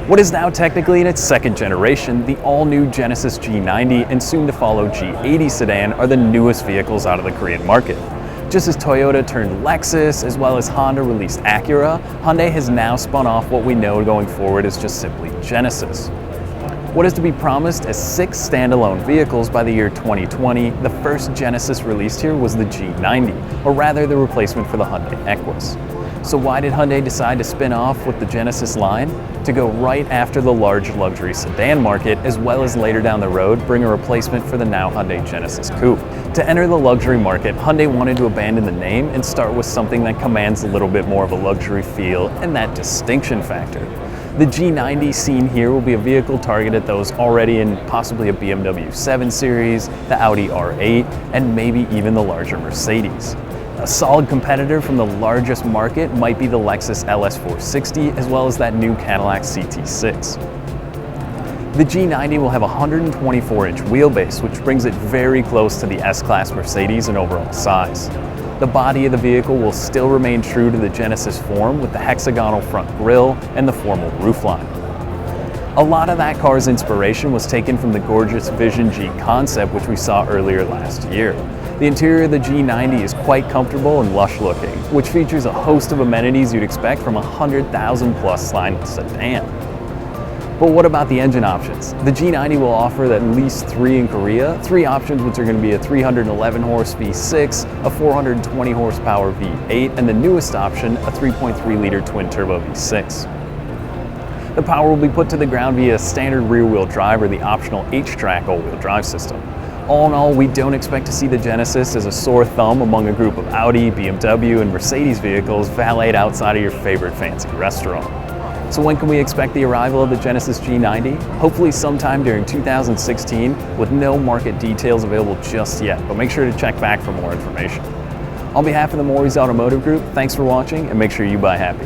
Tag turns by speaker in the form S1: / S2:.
S1: What is now technically in its second generation, the all-new Genesis G90 and soon-to-follow G80 sedan are the newest vehicles out of the Korean market. Just as Toyota turned Lexus, as well as Honda released Acura, Hyundai has now spun off what we know going forward as just simply Genesis. What is to be promised as 6 standalone vehicles by the year 2020, the first Genesis released here was the G90, or rather the replacement for the Hyundai Equus. So why did Hyundai decide to spin off with the Genesis line? To go right after the large luxury sedan market, as well as later down the road bring a replacement for the now Hyundai Genesis Coupe. To enter the luxury market, Hyundai wanted to abandon the name and start with something that commands a little bit more of a luxury feel and that distinction factor. The G90 seen here will be a vehicle targeted at those already in possibly a BMW 7 Series, the Audi R8, and maybe even the larger Mercedes. A solid competitor from the largest market might be the Lexus LS460 as well as that new Cadillac CT6. The G90 will have a 124-inch wheelbase, which brings it very close to the S-Class Mercedes in overall size. The body of the vehicle will still remain true to the Genesis form with the hexagonal front grille and the formal roofline. A lot of that car's inspiration was taken from the gorgeous Vision G concept which we saw earlier last year. The interior of the G90 is quite comfortable and lush looking, which features a host of amenities you'd expect from a 100,000 plus line sedan. But what about the engine options? The G90 will offer at least 3 in Korea, 3 options which are going to be a 311 horse V6, a 420 horsepower V8, and the newest option, a 3.3 liter twin turbo V6. The power will be put to the ground via standard rear-wheel drive or the optional H-Track all-wheel drive system. All in all, we don't expect to see the Genesis as a sore thumb among a group of Audi, BMW, and Mercedes vehicles valeted outside of your favorite fancy restaurant. So when can we expect the arrival of the Genesis G90? Hopefully sometime during 2016, with no market details available just yet, but make sure to check back for more information. On behalf of the Morrie's Automotive Group, thanks for watching and make sure you buy happy.